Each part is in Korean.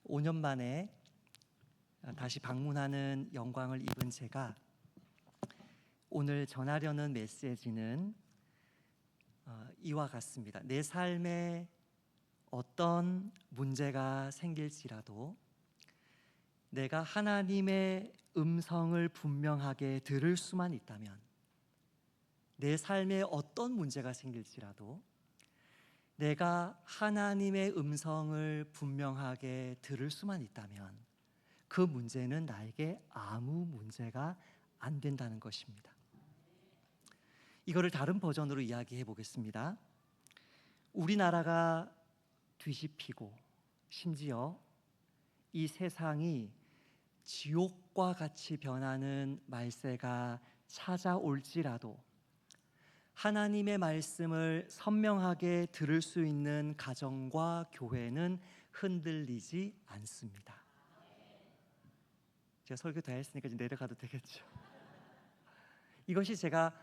5년 만에 다시 방문하는 영광을 입은 제가 오늘 전하려는 메시지는 이와 같습니다. 내 삶에 어떤 문제가 생길지라도 내가 하나님의 음성을 분명하게 들을 수만 있다면, 내 삶에 어떤 문제가 생길지라도 내가 하나님의 음성을 분명하게 들을 수만 있다면 그 문제는 나에게 아무 문제가 안 된다는 것입니다. 이거를 다른 버전으로 이야기해 보겠습니다. 우리나라가 뒤집히고 심지어 이 세상이 지옥과 같이 변하는 말세가 찾아올지라도 하나님의 말씀을 선명하게 들을 수 있는 가정과 교회는 흔들리지 않습니다. 제가 설교 다 했으니까 이제 내려가도 되겠죠. 이것이 제가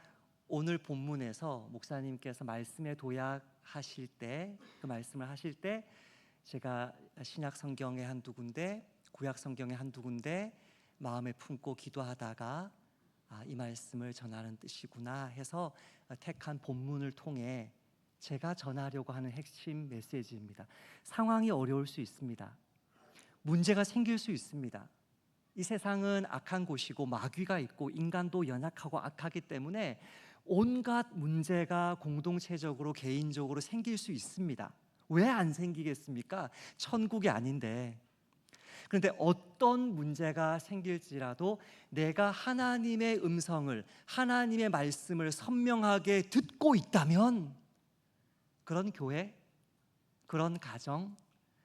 오늘 본문에서 목사님께서 말씀에 도약하실 때, 그 말씀을 하실 때 제가 신약 성경의 한두 군데, 구약 성경의 한두 군데 마음에 품고 기도하다가 이 말씀을 전하는 뜻이구나 해서 택한 본문을 통해 제가 전하려고 하는 핵심 메시지입니다. 상황이 어려울 수 있습니다. 문제가 생길 수 있습니다. 이 세상은 악한 곳이고 마귀가 있고 인간도 연약하고 악하기 때문에 온갖 문제가 공동체적으로 개인적으로 생길 수 있습니다. 왜 안 생기겠습니까? 천국이 아닌데. 그런데 어떤 문제가 생길지라도 내가 하나님의 음성을, 하나님의 말씀을 선명하게 듣고 있다면 그런 교회, 그런 가정,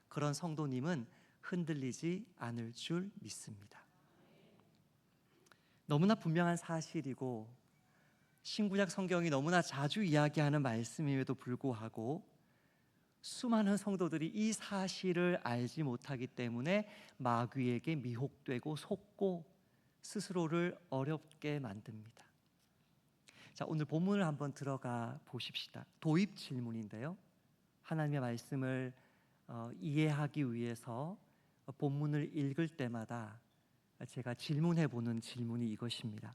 그런 성도님은 흔들리지 않을 줄 믿습니다. 너무나 분명한 사실이고 신구약 성경이 너무나 자주 이야기하는 말씀임에도 불구하고 수많은 성도들이 이 사실을 알지 못하기 때문에 마귀에게 미혹되고 속고 스스로를 어렵게 만듭니다. 자, 오늘 본문을 한번 들어가 보십시다. 도입 질문인데요, 하나님의 말씀을 이해하기 위해서 본문을 읽을 때마다 제가 질문해 보는 질문이 이것입니다.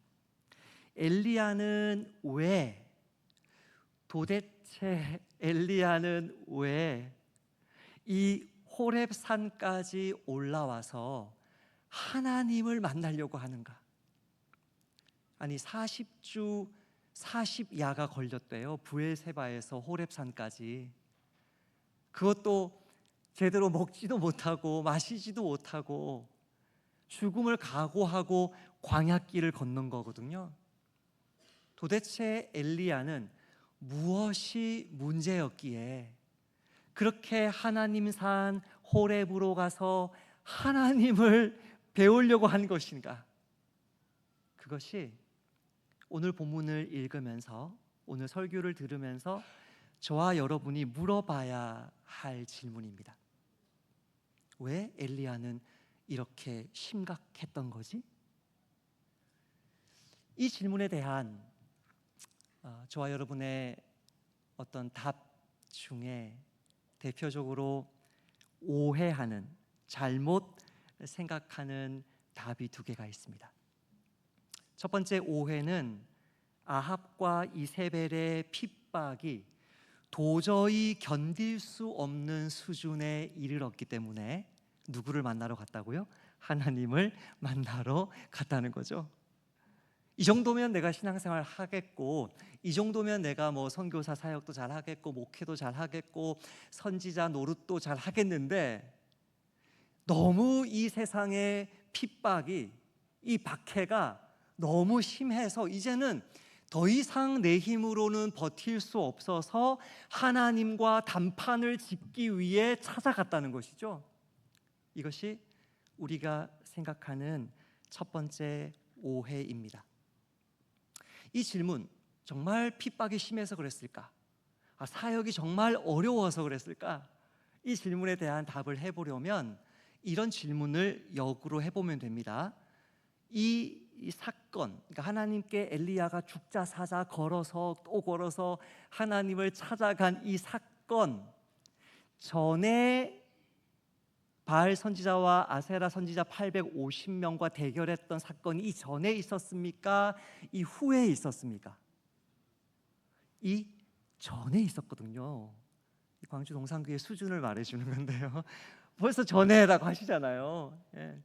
엘리야는 왜, 도대체 엘리야는 왜 이 호렙산까지 올라와서 하나님을 만나려고 하는가? 아니 40주 40야가 걸렸대요. 브엘세바에서 호렙산까지. 그것도 제대로 먹지도 못하고 마시지도 못하고 죽음을 각오하고 광야길을 걷는 거거든요. 도대체 엘리야는 무엇이 문제였기에 그렇게 하나님 산 호렙으로 가서 하나님을 배우려고 한 것인가? 그것이 오늘 본문을 읽으면서, 오늘 설교를 들으면서 저와 여러분이 물어봐야 할 질문입니다. 왜 엘리야는 이렇게 심각했던 거지? 이 질문에 대한 저와 여러분의 어떤 답 중에 대표적으로 오해하는, 잘못 생각하는 답이 두 개가 있습니다. 첫 번째 오해는 아합과 이세벨의 핍박이 도저히 견딜 수 없는 수준에 이르렀기 때문에 누구를 만나러 갔다고요? 하나님을 만나러 갔다는 거죠. 이 정도면 내가 신앙생활 하겠고, 이 정도면 내가 선교사 사역도 잘 하겠고, 목회도 잘 하겠고, 선지자 노릇도 잘 하겠는데 너무 이 세상의 핍박이, 이 박해가 너무 심해서 이제는 더 이상 내 힘으로는 버틸 수 없어서 하나님과 단판을 짓기 위해 찾아갔다는 것이죠. 이것이 우리가 생각하는 첫 번째 오해입니다. 이 질문, 정말 핍박이 심해서 그랬을까? 사역이 정말 어려워서 그랬을까? 이 질문에 대한 답을 해보려면 이런 질문을 역으로 해보면 됩니다. 이 사건, 그러니까 하나님께 엘리야가 죽자 사자 걸어서 또 걸어서 하나님을 찾아간 이 사건 전에 바알 선지자와 아세라 선지자 850명과 대결했던 사건이 이 전에 있었습니까? 이 후에 있었습니까? 이 전에 있었거든요. 광주 동산교회 수준을 말해주는 건데요. 벌써 전에라고 하시잖아요. 예.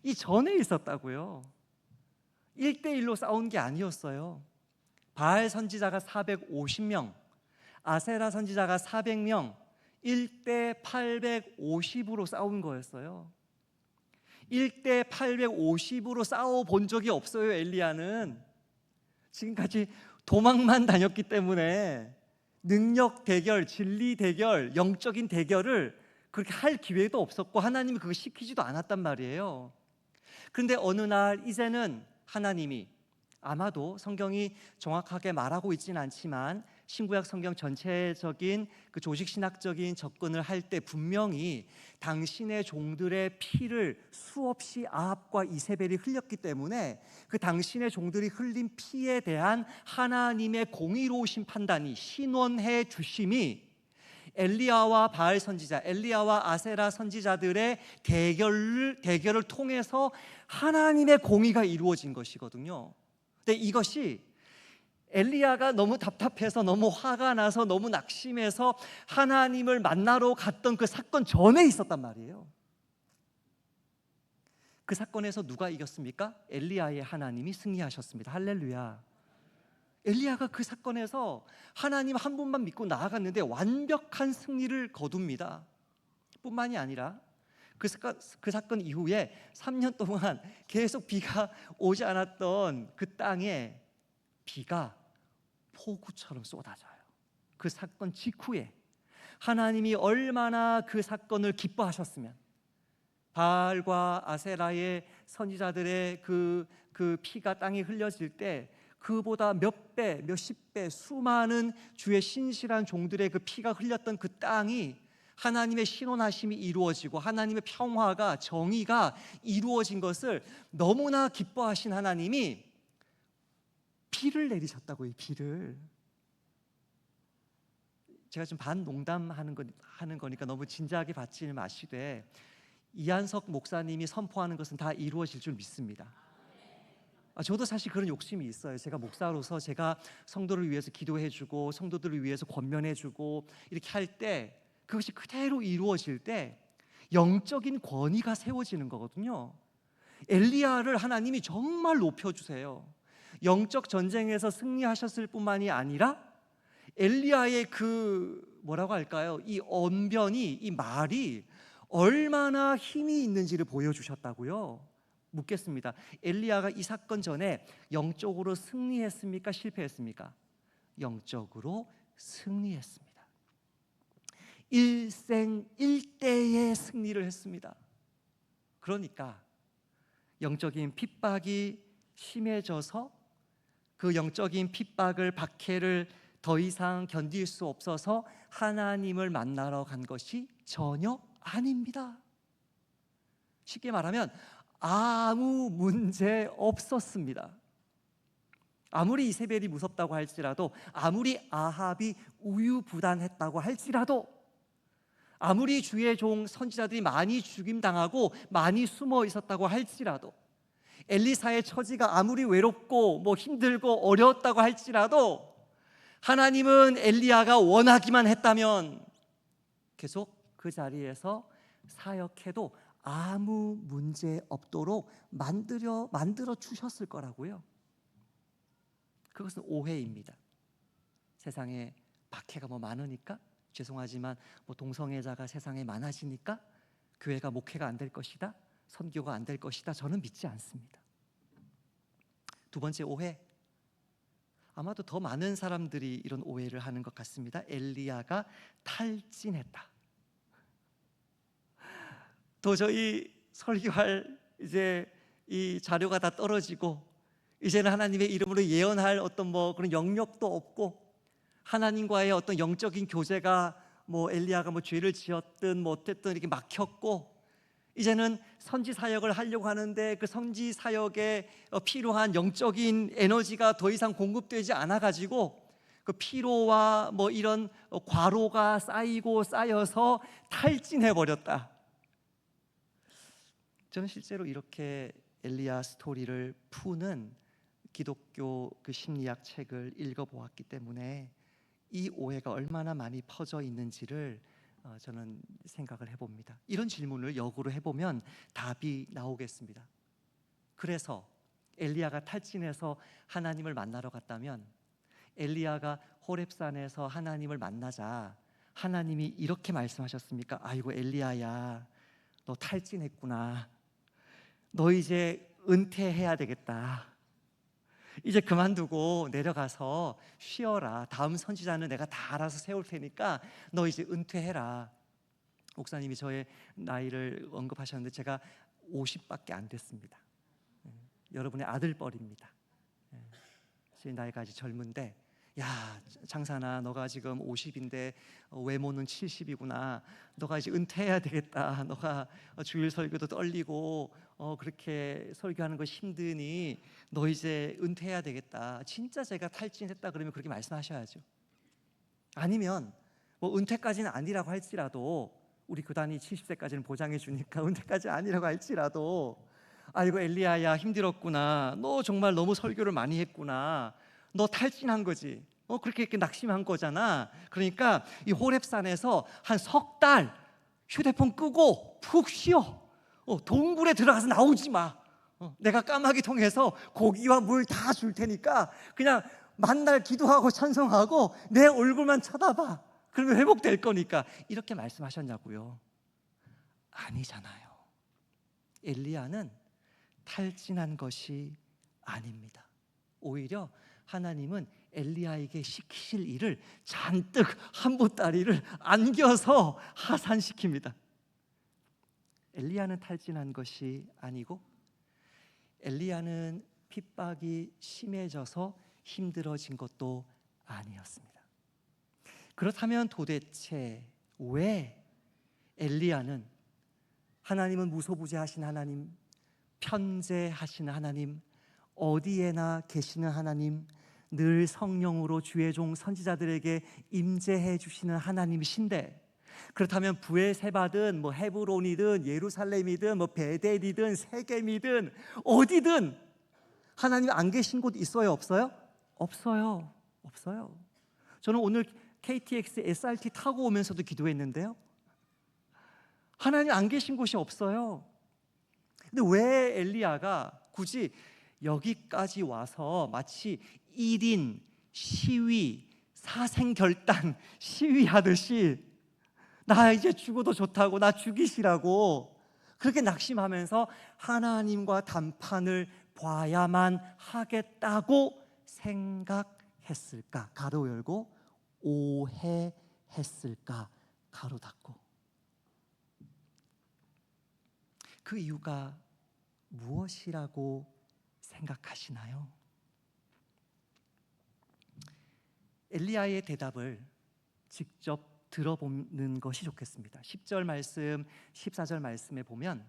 이 전에 있었다고요. 1대1로 싸운 게 아니었어요. 바알 선지자가 450명, 아세라 선지자가 400명, 1대 850으로 싸운 거였어요. 1대 850으로 싸워본 적이 없어요. 엘리야는 지금까지 도망만 다녔기 때문에 능력 대결, 진리 대결, 영적인 대결을 그렇게 할 기회도 없었고 하나님이 그거 시키지도 않았단 말이에요. 그런데 어느 날 이제는 하나님이, 아마도 성경이 정확하게 말하고 있지는 않지만 신구약 성경 전체적인 그 조직신학적인 접근을 할 때 분명히 당신의 종들의 피를 수없이 아합과 이세벨이 흘렸기 때문에 그 당신의 종들이 흘린 피에 대한 하나님의 공의로우신 판단이, 신원해 주심이 엘리야와 바알 선지자, 엘리야와 아세라 선지자들의 대결을 통해서 하나님의 공의가 이루어진 것이거든요. 근데 이것이 엘리야가 너무 답답해서, 너무 화가 나서, 너무 낙심해서 하나님을 만나러 갔던 그 사건 전에 있었단 말이에요. 그 사건에서 누가 이겼습니까? 엘리야의 하나님이 승리하셨습니다. 할렐루야. 엘리야가 그 사건에서 하나님 한 분만 믿고 나아갔는데 완벽한 승리를 거둡니다. 뿐만이 아니라 그 사건 이후에 3년 동안 계속 비가 오지 않았던 그 땅에 비가 폭우처럼 쏟아져요. 그 사건 직후에 하나님이 얼마나 그 사건을 기뻐하셨으면, 바알과 아세라의 선지자들의 그 피가 땅에 흘려질 때 그보다 몇 배, 몇십 배 수많은 주의 신실한 종들의 그 피가 흘렸던 그 땅이 하나님의 신원하심이 이루어지고 하나님의 평화가, 정의가 이루어진 것을 너무나 기뻐하신 하나님이 비를 내리셨다고요. 비를. 제가 좀 반농담하는 거니까 너무 진지하게 받지 마시되, 이한석 목사님이 선포하는 것은 다 이루어질 줄 믿습니다. 저도 사실 그런 욕심이 있어요. 제가 목사로서 제가 성도를 위해서 기도해주고 성도들을 위해서 권면해주고 이렇게 할 때, 그것이 그대로 이루어질 때 영적인 권위가 세워지는 거거든요. 엘리야를 하나님이 정말 높여주세요. 영적 전쟁에서 승리하셨을 뿐만이 아니라 엘리야의 그 뭐라고 할까요? 이 언변이, 이 말이 얼마나 힘이 있는지를 보여주셨다고요. 묻겠습니다. 엘리야가 이 사건 전에 영적으로 승리했습니까? 실패했습니까? 영적으로 승리했습니다. 일생일대의 승리를 했습니다. 그러니까 영적인 핍박이 심해져서 그 영적인 핍박을, 박해를 더 이상 견딜 수 없어서 하나님을 만나러 간 것이 전혀 아닙니다. 쉽게 말하면 아무 문제 없었습니다. 아무리 이세벨이 무섭다고 할지라도, 아무리 아합이 우유부단했다고 할지라도, 아무리 주의 종 선지자들이 많이 죽임당하고 많이 숨어 있었다고 할지라도, 엘리사의 처지가 아무리 외롭고 힘들고 어려웠다고 할지라도, 하나님은 엘리야가 원하기만 했다면 계속 그 자리에서 사역해도 아무 문제 없도록 만들어 주셨을 거라고요. 그것은 오해입니다. 세상에 박해가 많으니까, 죄송하지만 동성애자가 세상에 많아지니까 교회가 목회가 안 될 것이다, 선교가 안 될 것이다, 저는 믿지 않습니다. 두 번째 오해, 아마도 더 많은 사람들이 이런 오해를 하는 것 같습니다. 엘리야가 탈진했다. 도저히 설교할 이제 이 자료가 다 떨어지고, 이제는 하나님의 이름으로 예언할 어떤 그런 영역도 없고, 하나님과의 어떤 영적인 교제가 엘리야가 죄를 지었든 어쨌든 이렇게 막혔고, 이제는 선지 사역을 하려고 하는데 그 선지 사역에 필요한 영적인 에너지가 더 이상 공급되지 않아 가지고 그 피로와 이런 과로가 쌓이고 쌓여서 탈진해 버렸다. 저는 실제로 이렇게 엘리야 스토리를 푸는 기독교 그 심리학 책을 읽어보았기 때문에 이 오해가 얼마나 많이 퍼져 있는지를 저는 생각을 해봅니다. 이런 질문을 역으로 해보면 답이 나오겠습니다. 그래서 엘리야가 탈진해서 하나님을 만나러 갔다면 엘리야가 호렙산에서 하나님을 만나자 하나님이 이렇게 말씀하셨습니까? 아이고 엘리야야, 너 탈진했구나. 너 이제 은퇴해야 되겠다. 이제 그만두고 내려가서 쉬어라. 다음 선지자는 내가 다 알아서 세울 테니까 너 이제 은퇴해라. 목사님이 저의 나이를 언급하셨는데 제가 50밖에 안 됐습니다. 여러분의 아들뻘입니다. 제 나이가 아직 젊은데, 야 장사나 너가 지금 50인데 외모는 70이구나. 너가 이제 은퇴해야 되겠다. 너가 주일 설교도 떨리고 그렇게 설교하는 거 힘드니 너 이제 은퇴해야 되겠다. 진짜 제가 탈진했다 그러면 그렇게 말씀하셔야죠. 아니면 뭐 은퇴까지는 아니라고 할지라도 우리 교단이 70세까지는 보장해 주니까 은퇴까지 아니라고 할지라도 아이고 엘리야야 힘들었구나. 너 정말 너무 설교를 많이 했구나. 너 탈진한 거지. 그렇게 이렇게 낙심한 거잖아. 그러니까 이 호렙산에서 한 석 달 휴대폰 끄고 푹 쉬어. 동굴에 들어가서 나오지 마. 내가 까마귀 통해서 고기와 물 다 줄 테니까 그냥 만날 기도하고 찬송하고 내 얼굴만 쳐다봐. 그러면 회복될 거니까. 이렇게 말씀하셨냐고요. 아니잖아요. 엘리야는 탈진한 것이 아닙니다. 오히려 하나님은 엘리야에게 시키실 일을 잔뜩 한 보따리를 안겨서 하산시킵니다. 엘리야는 탈진한 것이 아니고 엘리야는 핍박이 심해져서 힘들어진 것도 아니었습니다. 그렇다면 도대체 왜 엘리야는 하나님은 무소부재하신 하나님, 편재하시는 하나님, 어디에나 계시는 하나님, 늘 성령으로 주의 종 선지자들에게 임재해 주시는 하나님이신데, 그렇다면 브엘세바든 뭐 헤브론이든 예루살렘이든 뭐 베델이든 세겜이든 어디든 하나님 안 계신 곳 있어요, 없어요? 없어요. 없어요. 저는 오늘 KTX SRT 타고 오면서도 기도했는데요, 하나님 안 계신 곳이 없어요. 근데 왜 엘리야가 굳이 여기까지 와서 마치 1인 시위, 사생결단 시위하듯이 나 이제 죽어도 좋다고, 나 죽이시라고 그렇게 낙심하면서 하나님과 단판을 봐야만 하겠다고 생각했을까? 가로 열고 오해했을까? 가로 닫고. 그 이유가 무엇이라고 생각하시나요? 엘리야의 대답을 직접 들어보는 것이 좋겠습니다. 10절 말씀, 14절 말씀에 보면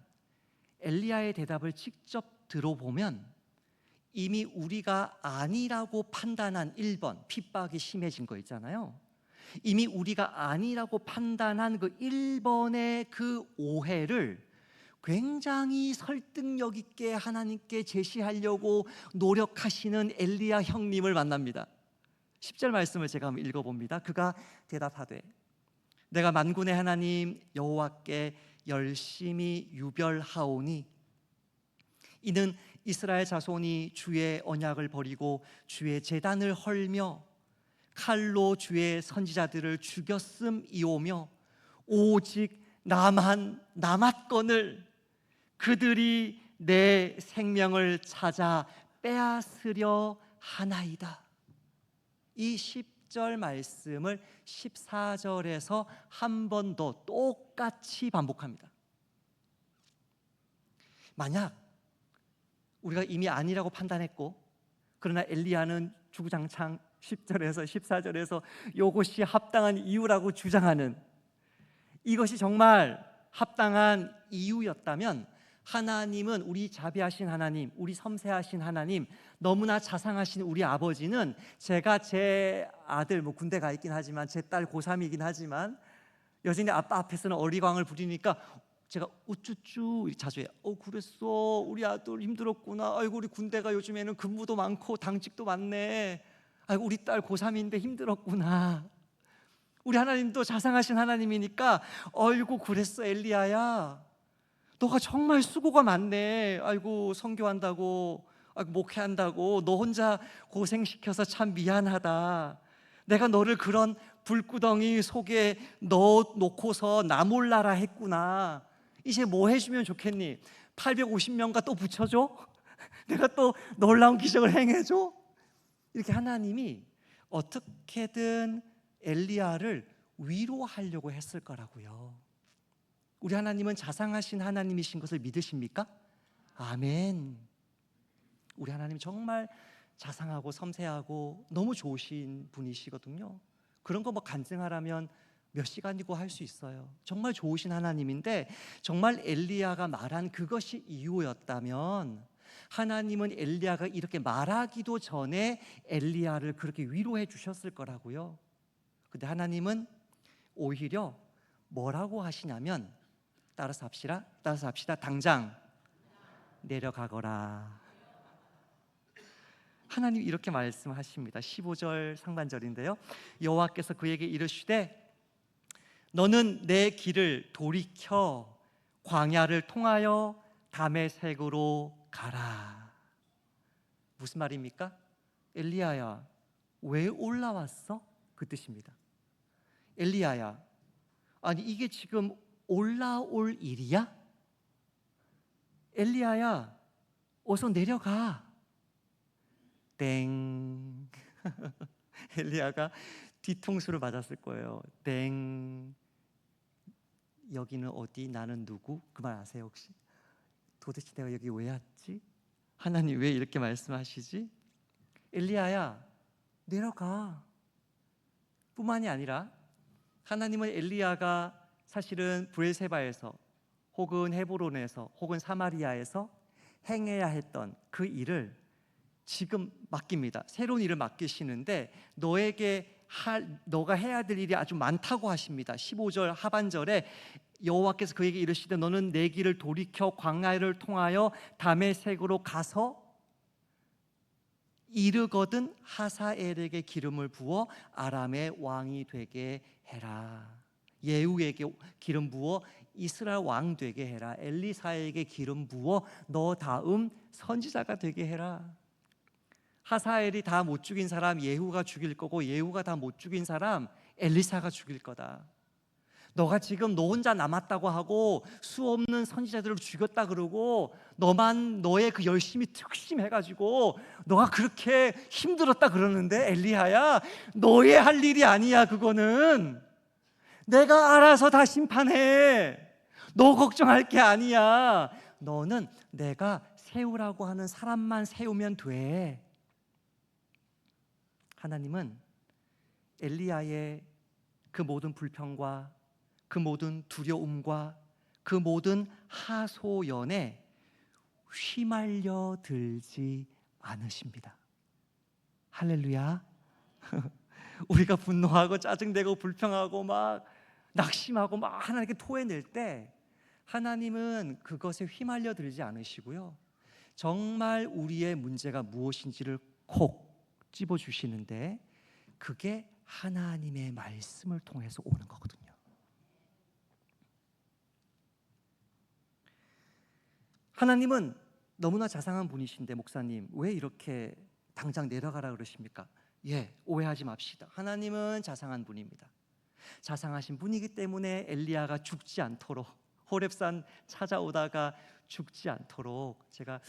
엘리야의 대답을 직접 들어보면 이미 우리가 아니라고 판단한 1번, 핍박이 심해진 거 있잖아요. 이미 우리가 아니라고 판단한 그 1번의 그 오해를 굉장히 설득력 있게 하나님께 제시하려고 노력하시는 엘리야 형님을 만납니다. 10절 말씀을 제가 한번 읽어봅니다. 그가 대답하되 내가 만군의 하나님 여호와께 열심히 유별하오니 이는 이스라엘 자손이 주의 언약을 버리고 주의 제단을 헐며 칼로 주의 선지자들을 죽였음이오며 오직 나만 남았거늘 그들이 내 생명을 찾아 빼앗으려 하나이다. 이 10절 말씀을 14절에서 한 번 더 똑같이 반복합니다. 만약 우리가 이미 아니라고 판단했고 그러나 엘리야는 주구장창 10절에서 14절에서 이것이 합당한 이유라고 주장하는, 이것이 정말 합당한 이유였다면 하나님은, 우리 자비하신 하나님, 우리 섬세하신 하나님, 너무나 자상하신 우리 아버지는 제가 제 아들 군대 가 있긴 하지만 제 딸 고3이긴 하지만 여전히 아빠 앞에서는 어리광을 부리니까 제가 우쭈쭈 자주 해요. 그랬어. 우리 아들 힘들었구나. 아이고, 우리 군대가 요즘에는 근무도 많고 당직도 많네. 아이고, 우리 딸 고3인데 힘들었구나. 우리 하나님도 자상하신 하나님이니까 아이고, 그랬어 엘리야야, 너가 정말 수고가 많네. 아이고, 선교한다고, 아이고, 목회한다고 너 혼자 고생시켜서 참 미안하다. 내가 너를 그런 불구덩이 속에 넣어놓고서 나 몰라라 했구나. 이제 뭐 해주면 좋겠니? 850명과 또 붙여줘? 내가 또 놀라운 기적을 행해줘? 이렇게 하나님이 어떻게든 엘리야를 위로하려고 했을 거라고요. 우리 하나님은 자상하신 하나님이신 것을 믿으십니까? 아멘. 우리 하나님 정말 자상하고 섬세하고 너무 좋으신 분이시거든요. 그런 거 뭐 간증하라면 몇 시간이고 할 수 있어요. 정말 좋으신 하나님인데, 정말 엘리야가 말한 그것이 이유였다면 하나님은 엘리야가 이렇게 말하기도 전에 엘리야를 그렇게 위로해 주셨을 거라고요. 근데 하나님은 오히려 뭐라고 하시냐면, 따라서 합시다. 당장 내려가거라. 하나님 이렇게 말씀하십니다. 15절 상반절인데요. 여호와께서 그에게 이르시되 너는 내 길을 돌이켜 광야를 통하여 다메섹으로 가라. 무슨 말입니까? 엘리야야, 왜 올라왔어? 그 뜻입니다. 엘리야야, 아니 이게 지금 올라올 일이야? 엘리야야, 어서 내려가. 땡. 엘리야가 뒤통수를 맞았을 거예요. 땡. 여기는 어디? 나는 누구? 그 말 아세요 혹시? 도대체 내가 여기 왜 왔지? 하나님 왜 이렇게 말씀하시지? 엘리야야, 내려가. 뿐만이 아니라 하나님은 엘리야가 사실은 브엘세바에서 혹은 헤브론에서 혹은 사마리아에서 행해야 했던 그 일을 지금 맡깁니다. 새로운 일을 맡기시는데 너가 해야 될 일이 아주 많다고 하십니다. 15절 하반절에 여호와께서 그에게 이르시되 너는 내 길을 돌이켜 광야를 통하여 다메섹으로 가서 이르거든 하사엘에게 기름을 부어 아람의 왕이 되게 해라. 예후에게 기름 부어 이스라엘 왕 되게 해라. 엘리사에게 기름 부어 너 다음 선지자가 되게 해라. 하사엘이 다 못 죽인 사람 예후가 죽일 거고, 예후가 다 못 죽인 사람 엘리사가 죽일 거다. 너가 지금 너 혼자 남았다고 하고 수 없는 선지자들을 죽였다 그러고 너만 너의 그 열심이 특심해가지고 너가 그렇게 힘들었다 그러는데, 엘리야야, 너의 할 일이 아니야. 그거는 내가 알아서 다 심판해. 너 걱정할 게 아니야. 너는 내가 세우라고 하는 사람만 세우면 돼. 하나님은 엘리야의 그 모든 불평과 그 모든 두려움과 그 모든 하소연에 휘말려 들지 않으십니다. 할렐루야. 우리가 분노하고 짜증내고 불평하고 막 낙심하고 막 하나님께 토해낼 때 하나님은 그것에 휘말려 들지 않으시고요, 정말 우리의 문제가 무엇인지를 콕 집어주시는데 그게 하나님의 말씀을 통해서 오는 거거든요. 하나님은 너무나 자상한 분이신데, 목사님 왜 이렇게 당장 내려가라 그러십니까? 오해하지 맙시다. 하나님은 자상한 분입니다. 자상하신 분이기 때문에 엘리야가 죽지 않도록, 호렙산 찾아오다가 죽지 않도록, 제가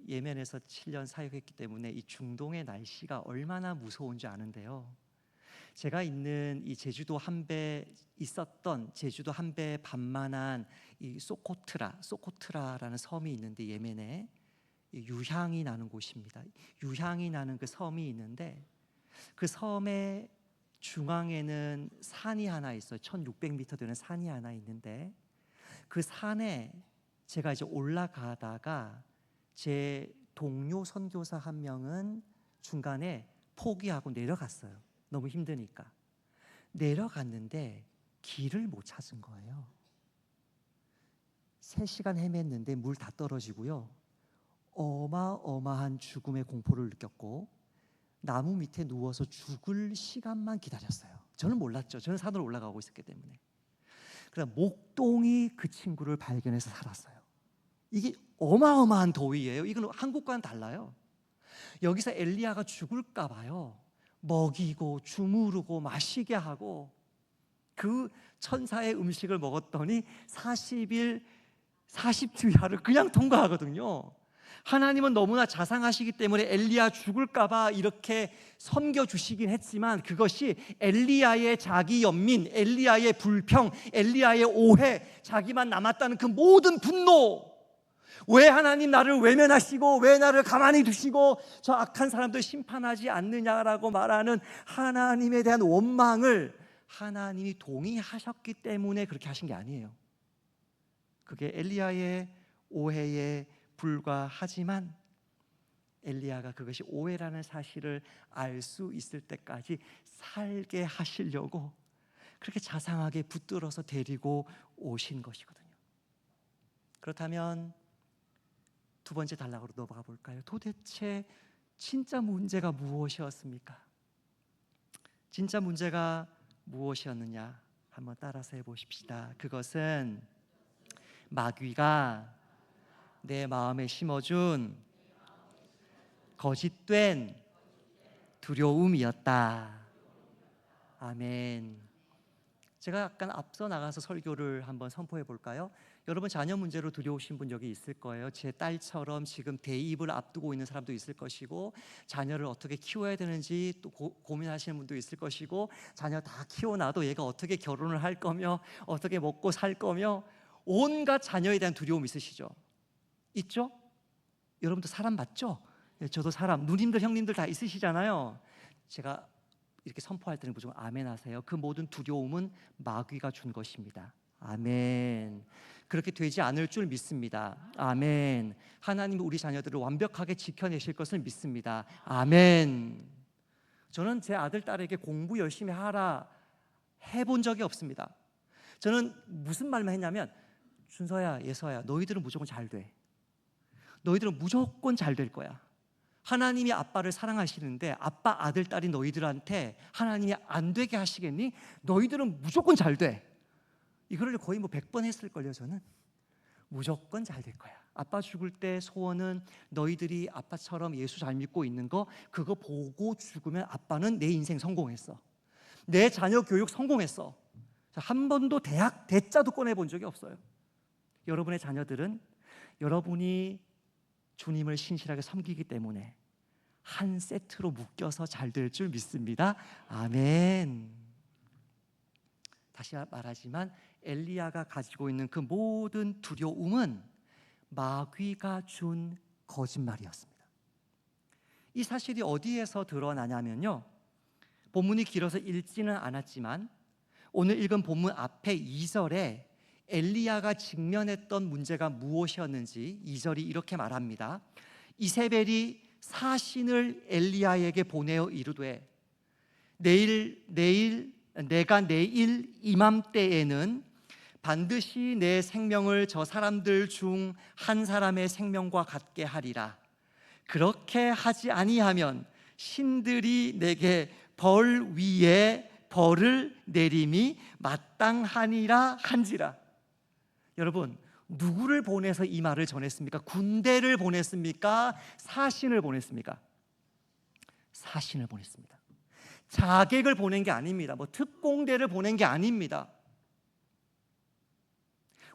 예멘에서 7년 사역했기 때문에 이 중동의 날씨가 얼마나 무서운지 아는데요, 제가 있는 이 제주도 한배 있었던 제주도 한배 반만한 이 소코트라라는 섬이 있는데, 예멘에 유향이 나는 곳입니다. 유향이 나는 그 섬이 있는데 그 섬의 중앙에는 산이 하나 있어요. 1600m 되는 산이 하나 있는데 그 산에 제가 이제 올라가다가 제 동료 선교사 한 명은 중간에 포기하고 내려갔어요. 너무 힘드니까. 내려갔는데 길을 못 찾은 거예요. 3시간 헤맸는데 물 다 떨어지고요. 어마어마한 죽음의 공포를 느꼈고 나무 밑에 누워서 죽을 시간만 기다렸어요. 저는 몰랐죠. 저는 산으로 올라가고 있었기 때문에. 그러나 목동이 그 친구를 발견해서 살았어요. 이게 어마어마한 더위예요. 이건 한국과는 달라요. 여기서 엘리야가 죽을까 봐요. 먹이고 주무르고 마시게 하고 그 천사의 음식을 먹었더니 40일 40주야를 그냥 통과하거든요. 하나님은 너무나 자상하시기 때문에 엘리야 죽을까 봐 이렇게 섬겨주시긴 했지만 그것이 엘리야의 자기 연민, 엘리야의 불평, 엘리야의 오해, 자기만 남았다는 그 모든 분노, 왜 하나님 나를 외면하시고 왜 나를 가만히 두시고 저 악한 사람들 심판하지 않느냐라고 말하는 하나님에 대한 원망을 하나님이 동의하셨기 때문에 그렇게 하신 게 아니에요. 그게 엘리야의 오해에 불과하지만 엘리야가 그것이 오해라는 사실을 알 수 있을 때까지 살게 하시려고 그렇게 자상하게 붙들어서 데리고 오신 것이거든요. 그렇다면 두 번째 단락으로 넘어가 볼까요? 도대체 진짜 문제가 무엇이었습니까? 진짜 문제가 무엇이었느냐 한번 따라서 해보십시다. 그것은 마귀가 내 마음에 심어준 거짓된 두려움이었다. 아멘. 제가 약간 앞서 나가서 설교를 한번 선포해 볼까요? 여러분 자녀 문제로 두려우신 분 여기 있을 거예요. 제 딸처럼 지금 대입을 앞두고 있는 사람도 있을 것이고 자녀를 어떻게 키워야 되는지 또 고민하시는 분도 있을 것이고 자녀 다 키워놔도 얘가 어떻게 결혼을 할 거며 어떻게 먹고 살 거며 온갖 자녀에 대한 두려움 있으시죠? 있죠? 여러분도 사람 맞죠? 저도 사람, 누님들 형님들 다 있으시잖아요. 제가 이렇게 선포할 때는 무조건 아멘 하세요. 그 모든 두려움은 마귀가 준 것입니다. 아멘. 그렇게 되지 않을 줄 믿습니다. 아멘. 하나님이 우리 자녀들을 완벽하게 지켜내실 것을 믿습니다. 아멘. 저는 제 아들 딸에게 공부 열심히 하라 해본 적이 없습니다. 저는 무슨 말만 했냐면 준서야, 예서야, 너희들은 무조건 잘 돼. 너희들은 무조건 잘 될 거야. 하나님이 아빠를 사랑하시는데 아빠, 아들, 딸이 너희들한테 하나님이 안 되게 하시겠니? 너희들은 무조건 잘 돼. 이거를 거의 100번 했을걸요. 저는 무조건 잘 될 거야. 아빠 죽을 때 소원은 너희들이 아빠처럼 예수 잘 믿고 있는 거 그거 보고 죽으면 아빠는 내 인생 성공했어. 내 자녀 교육 성공했어. 한 번도 대학 대자도 꺼내본 적이 없어요. 여러분의 자녀들은 여러분이 주님을 신실하게 섬기기 때문에 한 세트로 묶여서 잘 될 줄 믿습니다. 아멘. 다시 말하지만 엘리야가 가지고 있는 그 모든 두려움은 마귀가 준 거짓말이었습니다. 이 사실이 어디에서 드러나냐면요, 본문이 길어서 읽지는 않았지만 오늘 읽은 본문 앞에 2절에 엘리야가 직면했던 문제가 무엇이었는지 2절이 이렇게 말합니다. 이세벨이 사신을 엘리야에게 보내어 이르되 내가 내일 이맘때에는 반드시 내 생명을 저 사람들 중 한 사람의 생명과 같게 하리라. 그렇게 하지 아니하면 신들이 내게 벌 위에 벌을 내림이 마땅하니라 한지라. 여러분, 누구를 보내서 이 말을 전했습니까? 군대를 보냈습니까? 사신을 보냈습니까? 사신을 보냈습니다. 자객을 보낸 게 아닙니다. 특공대를 보낸 게 아닙니다.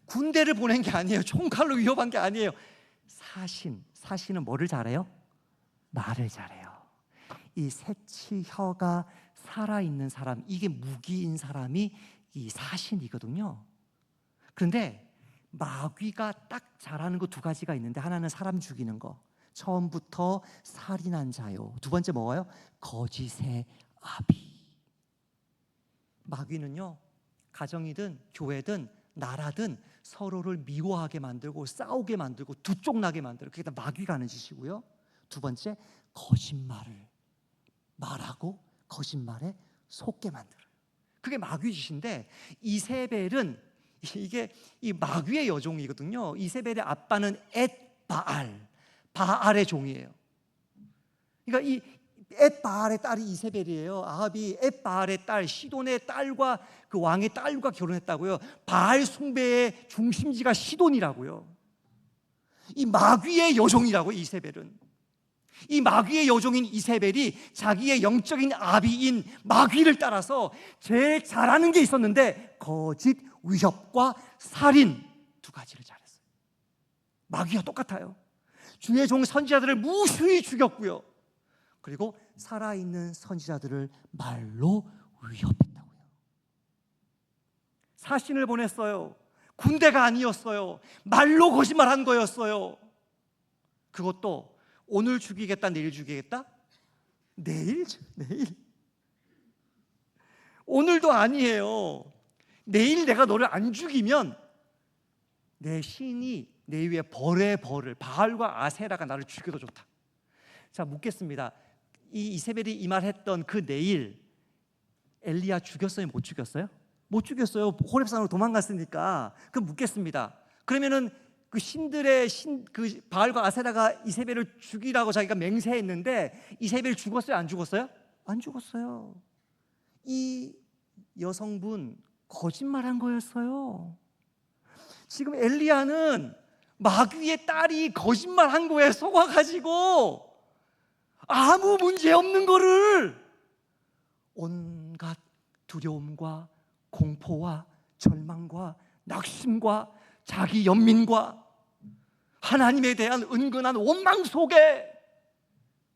군대를 보낸 게 아니에요. 총칼로 위협한 게 아니에요. 사신은 뭐를 잘해요? 말을 잘해요. 이 새치혀가 살아있는 사람, 이게 무기인 사람이 이 사신이거든요. 그런데 마귀가 딱 잘하는 거 두 가지가 있는데 하나는 사람 죽이는 거, 처음부터 살인한 자요. 두 번째 뭐예요? 거짓의 아비. 마귀는요, 가정이든 교회든 나라든 서로를 미워하게 만들고 싸우게 만들고 두 쪽 나게 만들고, 그게 다 마귀가 하는 짓이고요. 두 번째, 거짓말을 말하고 거짓말에 속게 만들어요. 그게 마귀 짓인데 이세벨은 이게 이 마귀의 여종이거든요. 이세벨의 아빠는 엣바알, 바알의 종이에요. 그러니까 이 엣바알의 딸이 이세벨이에요. 아합이 엣바알의 딸 시돈의 딸과 그 왕의 딸과 결혼했다고요. 바알 숭배의 중심지가 시돈이라고요. 이 마귀의 여종이라고 이세벨은. 이 마귀의 여종인 이세벨이 자기의 영적인 아비인 마귀를 따라서 제일 잘하는 게 있었는데 거짓, 위협과 살인 두 가지를 잘했어요. 마귀와 똑같아요. 주의 종 선지자들을 무수히 죽였고요. 그리고 살아있는 선지자들을 말로 위협했다고요. 사신을 보냈어요. 군대가 아니었어요. 말로 거짓말한 거였어요. 그것도 오늘 죽이겠다, 내일 죽이겠다? 내일. 오늘도 아니에요. 내일 내가 너를 안 죽이면 내 신이 내 위에 벌의 벌을, 바알과 아세라가 나를 죽여도 좋다. 자, 묻겠습니다. 이 이세벨이 이 말 했던 그 내일 엘리야 죽였어요? 못 죽였어요? 못 죽였어요. 호렙산으로 도망갔으니까. 그럼 묻겠습니다. 그러면은 그 신들의 그 바알과 아세라가 이세벨을 죽이라고 자기가 맹세했는데 이세벨 죽었어요? 안 죽었어요? 안 죽었어요. 이 여성분 거짓말한 거였어요. 지금 엘리야는 마귀의 딸이 거짓말한 거에 속아가지고 아무 문제 없는 거를 온갖 두려움과 공포와 절망과 낙심과 자기 연민과 하나님에 대한 은근한 원망 속에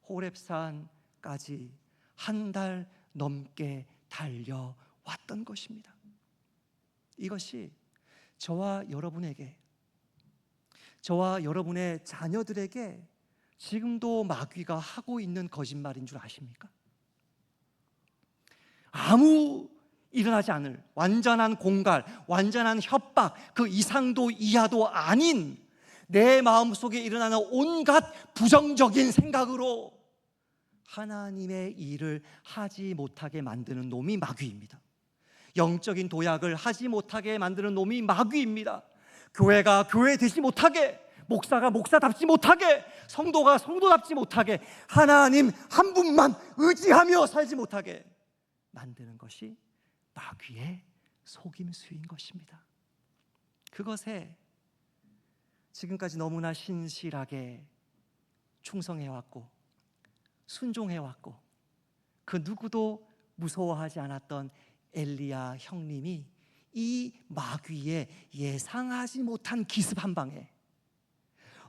호렙산까지 한 달 넘게 달려왔던 것입니다. 이것이 저와 여러분에게, 저와 여러분의 자녀들에게 지금도 마귀가 하고 있는 거짓말인 줄 아십니까? 아무 일어나지 않을 완전한 공갈, 완전한 협박, 그 이상도 이하도 아닌 내 마음속에 일어나는 온갖 부정적인 생각으로 하나님의 일을 하지 못하게 만드는 놈이 마귀입니다. 영적인 도약을 하지 못하게 만드는 놈이 마귀입니다. 교회가 교회 되지 못하게, 목사가 목사답지 못하게, 성도가 성도답지 못하게, 하나님 한 분만 의지하며 살지 못하게 만드는 것이 마귀의 속임수인 것입니다. 그것에 지금까지 너무나 신실하게 충성해왔고 순종해왔고 그 누구도 무서워하지 않았던 엘리야 형님이 이 마귀의 예상하지 못한 기습 한 방에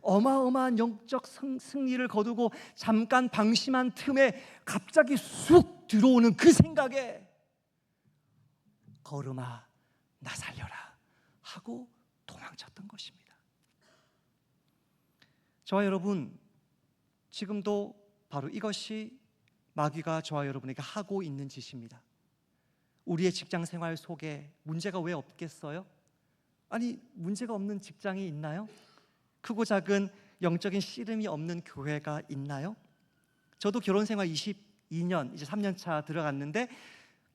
어마어마한 영적 승리를 거두고 잠깐 방심한 틈에 갑자기 쑥 들어오는 그 생각에 걸음아 나 살려라 하고 도망쳤던 것입니다. 저와 여러분, 지금도 바로 이것이 마귀가 저와 여러분에게 하고 있는 짓입니다. 우리의 직장 생활 속에 문제가 왜 없겠어요? 아니, 문제가 없는 직장이 있나요? 크고 작은 영적인 씨름이 없는 교회가 있나요? 저도 결혼 생활 22년, 이제 3년 차 들어갔는데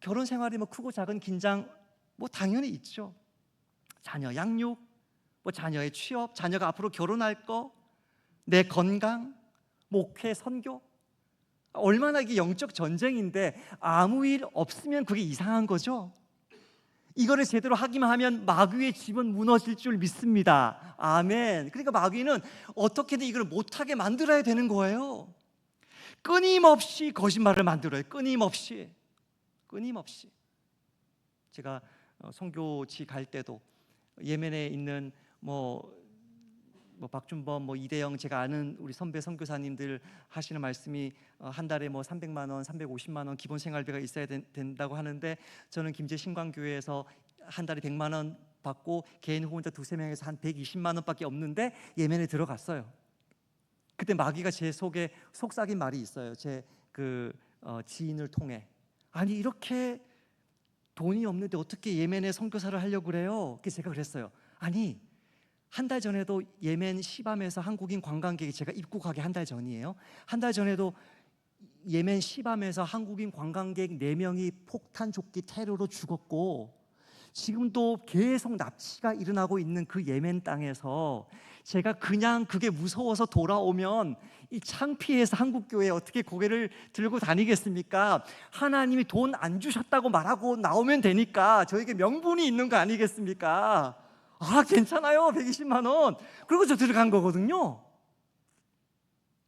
결혼 생활이 뭐 크고 작은 긴장 뭐 당연히 있죠. 자녀 양육, 뭐 자녀의 취업, 자녀가 앞으로 결혼할 거, 내 건강, 목회, 선교, 얼마나 이게 영적 전쟁인데 아무 일 없으면 그게 이상한 거죠. 이거를 제대로 하기만 하면 마귀의 집은 무너질 줄 믿습니다. 아멘. 그러니까 마귀는 어떻게든 이걸 못하게 만들어야 되는 거예요. 끊임없이 거짓말을 만들어요. 끊임없이. 제가 선교지 갈 때도 예멘에 있는 뭐 박준범, 이대영, 제가 아는 우리 선배 선교사님들 하시는 말씀이 한 달에 300만 원, 350만 원 기본 생활비가 있어야 된다고 하는데 저는 김제 신광교회에서 한 달에 100만 원 받고 개인 후원자 2-3명에서 한 120만 원밖에 없는데 예멘에 들어갔어요. 그때 마귀가 제 속에 속삭인 말이 있어요. 제 지인을 통해, 아니 이렇게 돈이 없는데 어떻게 예멘에 선교사를 하려고 그래요? 그래서 제가 그랬어요. 아니, 한 달 전에도 예멘 시밤에서 한국인 관광객이, 제가 입국하기 한 달 전이에요. 한 달 전에도 예멘 시밤에서 한국인 관광객 4명이 폭탄 조끼 테러로 죽었고 지금도 계속 납치가 일어나고 있는 그 예멘 땅에서 제가 그냥 그게 무서워서 돌아오면 이 창피해서 한국 교회에 어떻게 고개를 들고 다니겠습니까? 하나님이 돈 안 주셨다고 말하고 나오면 되니까 저에게 명분이 있는 거 아니겠습니까? 아, 괜찮아요. 120만 원. 그리고 저 들어간 거거든요.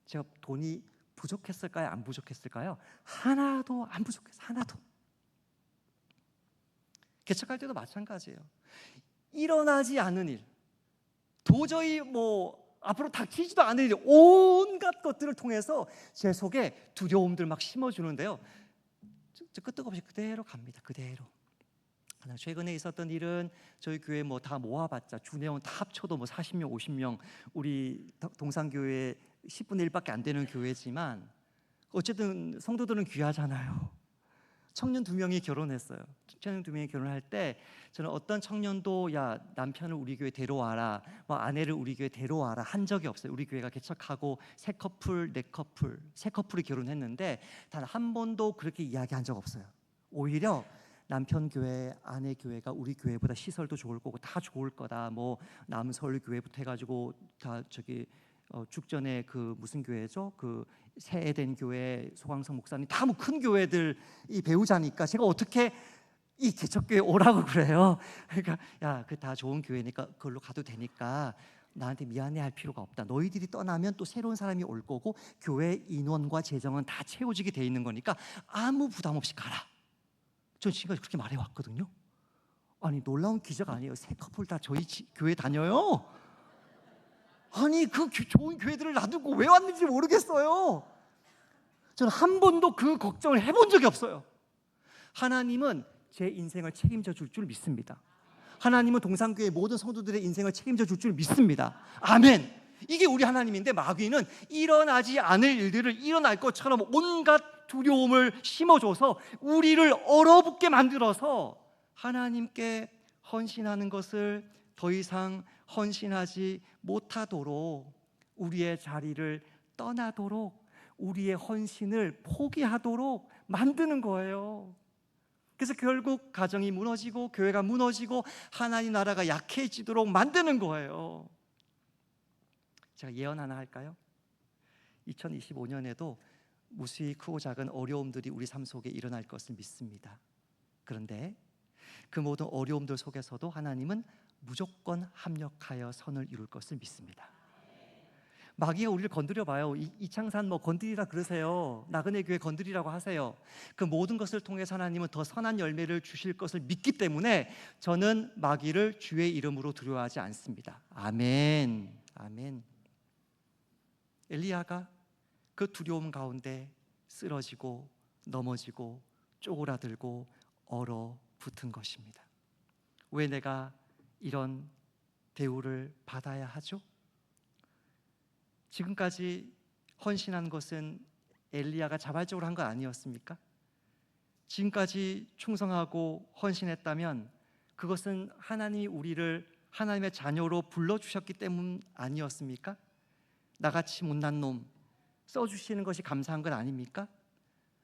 제가 돈이 부족했을까요? 안 부족했을까요? 하나도 안 부족했어요. 하나도. 개척할 때도 마찬가지예요. 일어나지 않은 일, 도저히 앞으로 닥치지도 않을 일, 온갖 것들을 통해서 제 속에 두려움들 막 심어주는데요, 저 끄떡없이 그대로 갑니다. 그대로. 최근에 있었던 일은 저희 교회 다 모아봤자 주내원 다 합쳐도 40명, 50명, 우리 동산교회 10분의 1밖에 안 되는 교회지만 어쨌든 성도들은 귀하잖아요. 청년 2명이 결혼했어요. 청년 2명이 결혼할 때 저는 어떤 청년도 야, 남편을 우리 교회 데려와라, 아내를 우리 교회 데려와라 한 적이 없어요. 우리 교회가 개척하고 3커플, 4커플, 3커플이 결혼했는데 단 한 번도 그렇게 이야기한 적 없어요. 오히려 남편 교회, 아내 교회가 우리 교회보다 시설도 좋을 거고 다 좋을 거다. 남서울 교회부터 해가지고 다 죽전에 그 무슨 교회죠? 그 새에덴 교회, 소강성 목사님 다 큰 교회들이 배우자니까 제가 어떻게 이 개척교회 오라고 그래요? 그러니까 야, 그 다 좋은 교회니까 그걸로 가도 되니까 나한테 미안해할 필요가 없다. 너희들이 떠나면 또 새로운 사람이 올 거고 교회 인원과 재정은 다 채워지게 돼 있는 거니까 아무 부담 없이 가라. 전 지금까지 그렇게 말해왔거든요. 아니, 놀라운 기적 아니에요? 3커플 다 저희 교회 다녀요. 아니, 그 좋은 교회들을 놔두고 왜 왔는지 모르겠어요. 저는 한 번도 그 걱정을 해본 적이 없어요. 하나님은 제 인생을 책임져 줄 줄 믿습니다. 하나님은 동산교회 모든 성도들의 인생을 책임져 줄 줄 믿습니다. 아멘. 이게 우리 하나님인데 마귀는 일어나지 않을 일들을 일어날 것처럼 온갖 두려움을 심어줘서 우리를 얼어붙게 만들어서 하나님께 헌신하는 것을 더 이상 헌신하지 못하도록, 우리의 자리를 떠나도록, 우리의 헌신을 포기하도록 만드는 거예요. 그래서 결국 가정이 무너지고 교회가 무너지고 하나님 나라가 약해지도록 만드는 거예요. 제가 예언 하나 할까요? 2025년에도 무수히 크고 작은 어려움들이 우리 삶 속에 일어날 것을 믿습니다. 그런데 그 모든 어려움들 속에서도 하나님은 무조건 합력하여 선을 이룰 것을 믿습니다. 마귀가 우리를 건드려봐요. 이창산 건드리라 그러세요. 나그네 교회 건드리라고 하세요. 그 모든 것을 통해서 하나님은 더 선한 열매를 주실 것을 믿기 때문에 저는 마귀를 주의 이름으로 두려워하지 않습니다. 아멘. 아멘. 엘리야가 그 두려움 가운데 쓰러지고 넘어지고 쪼그라들고 얼어붙은 것입니다. 왜 내가 이런 대우를 받아야 하죠? 지금까지 헌신한 것은 엘리야가 자발적으로 한 건 아니었습니까? 지금까지 충성하고 헌신했다면 그것은 하나님이 우리를 하나님의 자녀로 불러주셨기 때문 아니었습니까? 나같이 못난 놈 써주시는 것이 감사한 건 아닙니까?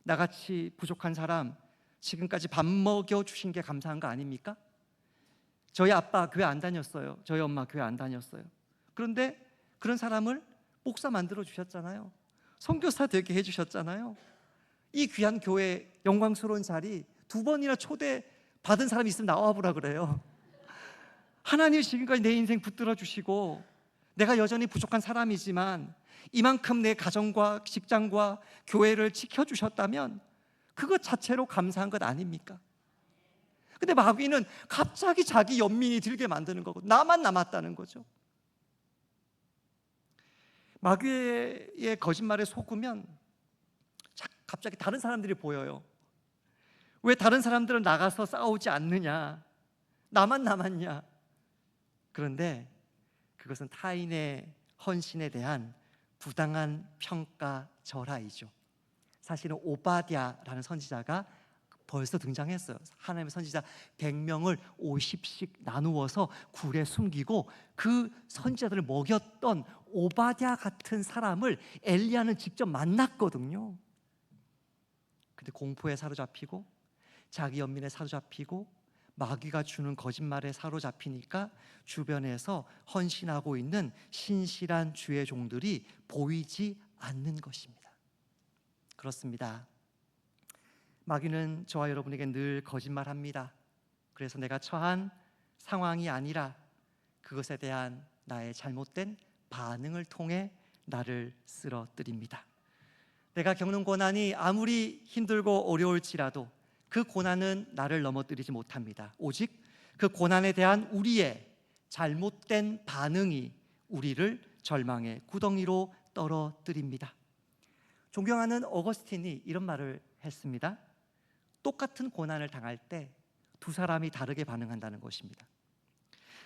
나같이 부족한 사람 지금까지 밥 먹여주신 게 감사한 거 아닙니까? 저희 아빠 교회 안 다녔어요. 저희 엄마 교회 안 다녔어요. 그런데 그런 사람을 목사 만들어 주셨잖아요. 선교사 되게 해주셨잖아요. 이 귀한 교회 영광스러운 자리 2번이나 초대 받은 사람이 있으면 나와보라 그래요. 하나님이 지금까지 내 인생 붙들어 주시고 내가 여전히 부족한 사람이지만 이만큼 내 가정과 직장과 교회를 지켜주셨다면 그것 자체로 감사한 것 아닙니까? 근데 마귀는 갑자기 자기 연민이 들게 만드는 거고 나만 남았다는 거죠. 마귀의 거짓말에 속으면 갑자기 다른 사람들이 보여요. 왜 다른 사람들은 나가서 싸우지 않느냐? 나만 남았냐? 그런데 그것은 타인의 헌신에 대한 부당한 평가절하이죠. 사실은 오바댜라는 선지자가 벌써 등장했어요. 하나님의 선지자 100명을 50씩 나누어서 굴에 숨기고 그 선지자들을 먹였던 오바댜 같은 사람을 엘리야는 직접 만났거든요. 근데 공포에 사로잡히고 자기 연민에 사로잡히고 마귀가 주는 거짓말에 사로잡히니까 주변에서 헌신하고 있는 신실한 주의 종들이 보이지 않는 것입니다. 그렇습니다. 마귀는 저와 여러분에게 늘 거짓말합니다. 그래서 내가 처한 상황이 아니라 그것에 대한 나의 잘못된 반응을 통해 나를 쓰러뜨립니다. 내가 겪는 고난이 아무리 힘들고 어려울지라도 그 고난은 나를 넘어뜨리지 못합니다. 오직 그 고난에 대한 우리의 잘못된 반응이 우리를 절망의 구덩이로 떨어뜨립니다. 존경하는 어거스틴이 이런 말을 했습니다. 똑같은 고난을 당할 때 두 사람이 다르게 반응한다는 것입니다.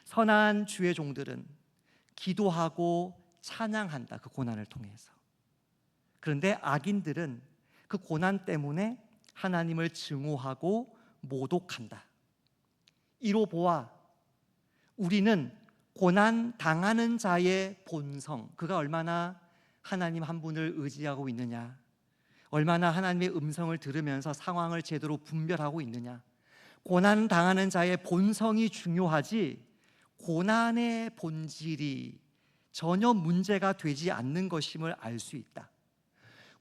선한 주의 종들은 기도하고 찬양한다, 그 고난을 통해서. 그런데 악인들은 그 고난 때문에 하나님을 증오하고 모독한다. 이로 보아 우리는 고난 당하는 자의 본성, 그가 얼마나 하나님 한 분을 의지하고 있느냐, 얼마나 하나님의 음성을 들으면서 상황을 제대로 분별하고 있느냐, 고난 당하는 자의 본성이 중요하지 고난의 본질이 전혀 문제가 되지 않는 것임을 알 수 있다.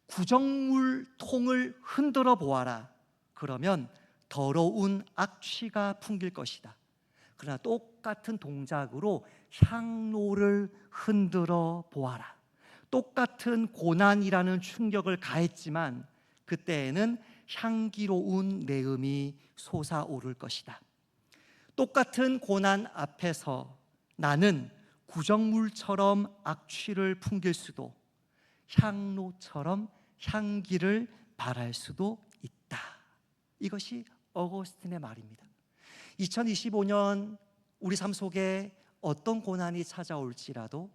구정물 통을 흔들어 보아라. 그러면 더러운 악취가 풍길 것이다. 그러나 똑같은 동작으로 향로를 흔들어 보아라. 똑같은 고난이라는 충격을 가했지만 그때에는 향기로운 내음이 솟아오를 것이다. 똑같은 고난 앞에서 나는 구정물처럼 악취를 풍길 수도 향로처럼 향기를 발할 수도 있다. 이것이 어거스틴의 말입니다. 2025년 우리 삶 속에 어떤 고난이 찾아올지라도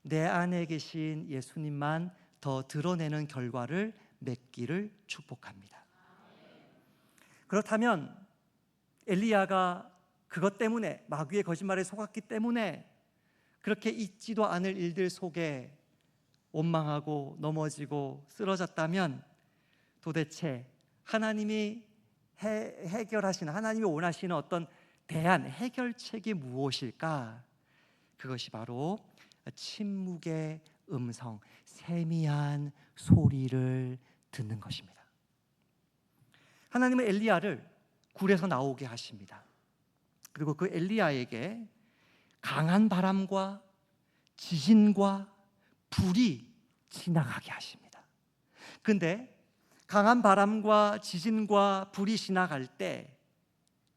내 안에 계신 예수님만 더 드러내는 결과를 맺기를 축복합니다. 그렇다면 엘리야가 그것 때문에, 마귀의 거짓말에 속았기 때문에 그렇게 있지도 않을 일들 속에 원망하고 넘어지고 쓰러졌다면 도대체 하나님이 해결하시는, 하나님이 원하시는 어떤 대안, 해결책이 무엇일까? 그것이 바로 침묵의 음성, 세미한 소리를 듣는 것입니다. 하나님은 엘리야를 굴에서 나오게 하십니다. 그리고 그 엘리야에게 강한 바람과 지진과 불이 지나가게 하십니다. 그런데 강한 바람과 지진과 불이 지나갈 때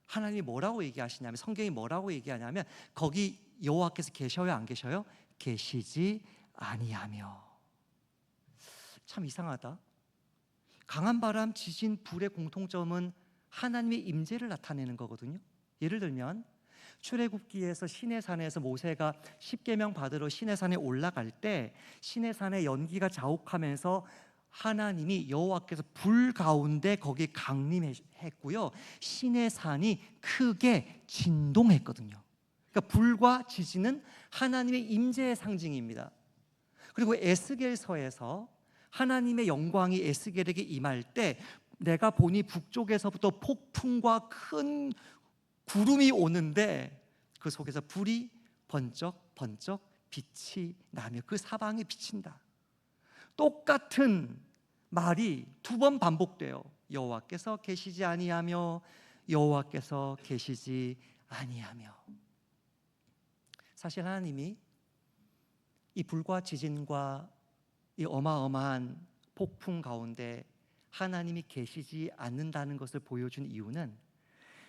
하나님이 뭐라고 얘기하시냐면, 성경이 뭐라고 얘기하냐면 거기 여호와께서 계셔요, 안 계셔요? 계시지 아니하며. 참 이상하다. 강한 바람, 지진, 불의 공통점은 하나님의 임재를 나타내는 거거든요. 예를 들면 출애굽기에서 시내산에서 모세가 십계명 받으러 시내산에 올라갈 때 시내산의 연기가 자욱하면서 하나님이 여호와께서 불 가운데 거기 강림했고요, 시내산이 크게 진동했거든요. 그러니까 불과 지진은 하나님의 임재의 상징입니다. 그리고 에스겔서에서 하나님의 영광이 에스겔에게 임할 때 내가 보니 북쪽에서부터 폭풍과 큰 구름이 오는데 그 속에서 불이 번쩍 번쩍 빛이 나며 그 사방에 비친다. 똑같은 말이 두 번 반복돼요. 여호와께서 계시지 아니하며, 여호와께서 계시지 아니하며. 사실 하나님이 이 불과 지진과 이 어마어마한 폭풍 가운데 하나님이 계시지 않는다는 것을 보여준 이유는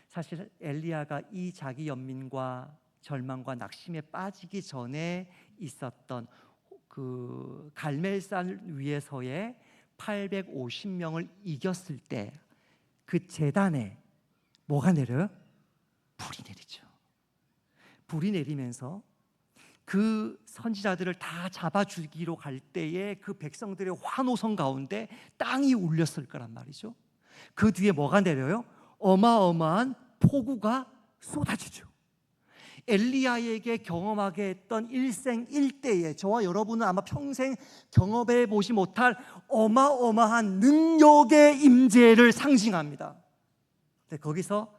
사실 엘리야가 이 자기 연민과 절망과 낙심에 빠지기 전에 있었던 그 갈멜산 위에서의 850명을 이겼을 때 그 제단에 뭐가 내려요? 불이 내리죠. 불이 내리면서 그 선지자들을 다 잡아 죽이러 갈 때에 그 백성들의 환호성 가운데 땅이 울렸을 거란 말이죠. 그 뒤에 뭐가 내려요? 어마어마한 폭우가 쏟아지죠. 엘리야에게 경험하게 했던 일생일대에 저와 여러분은 아마 평생 경험해 보지 못할 어마어마한 능력의 임재를 상징합니다. 근데 거기서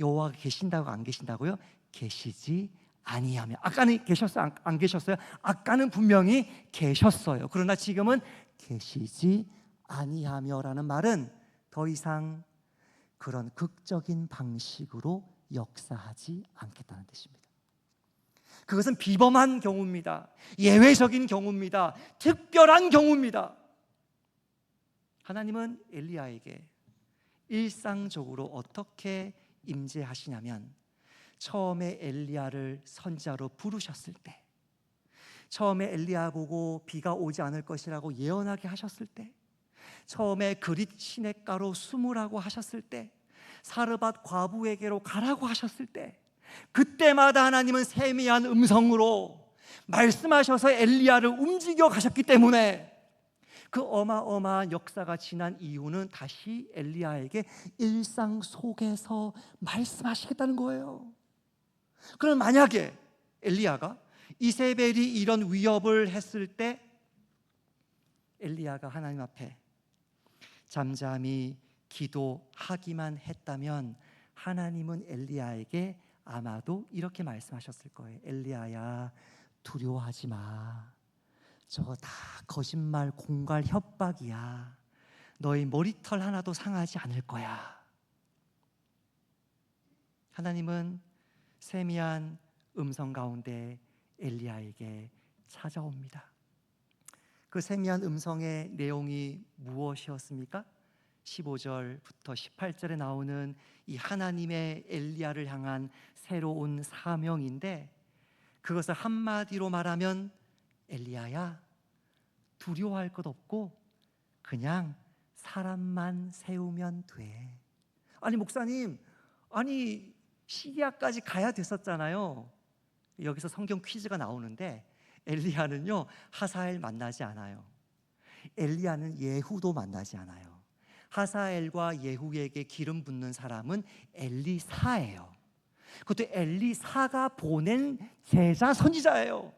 여호와가 계신다고 안 계신다고요? 계시지 아니하며. 아까는 계셨어요? 안 계셨어요? 아까는 분명히 계셨어요. 그러나 지금은 계시지 아니하며라는 말은 더 이상 그런 극적인 방식으로 역사하지 않겠다는 뜻입니다. 그것은 비범한 경우입니다. 예외적인 경우입니다. 특별한 경우입니다. 하나님은 엘리야에게 일상적으로 어떻게 임재하시냐면, 처음에 엘리야를 선지자로 부르셨을 때, 처음에 엘리야 보고 비가 오지 않을 것이라고 예언하게 하셨을 때, 처음에 그릿 시냇가로 숨으라고 하셨을 때, 사르밧 과부에게로 가라고 하셨을 때, 그때마다 하나님은 세미한 음성으로 말씀하셔서 엘리야를 움직여 가셨기 때문에 그 어마어마한 역사가 지난 이유는 다시 엘리야에게 일상 속에서 말씀하시겠다는 거예요. 그럼 만약에 엘리야가 이세벨이 이런 위협을 했을 때 엘리야가 하나님 앞에 잠잠히 기도하기만 했다면 하나님은 엘리야에게 아마도 이렇게 말씀하셨을 거예요. 엘리야야, 두려워하지 마. 저거 다 거짓말, 공갈, 협박이야. 너희 머리털 하나도 상하지 않을 거야. 하나님은 세미한 음성 가운데 엘리야에게 찾아옵니다. 그 세미한 음성의 내용이 무엇이었습니까? 15절부터 18절에 나오는 이 하나님의 엘리야를 향한 새로운 사명인데, 그것을 한마디로 말하면 엘리야야, 두려워할 것 없고 그냥 사람만 세우면 돼. 아니 목사님, 아니 시리아까지 가야 됐었잖아요. 여기서 성경 퀴즈가 나오는데, 엘리야는요 하사엘 만나지 않아요. 엘리야는 예후도 만나지 않아요. 하사엘과 예후에게 기름 붓는 사람은 엘리사예요. 그것도 엘리사가 보낸 제자 선지자예요.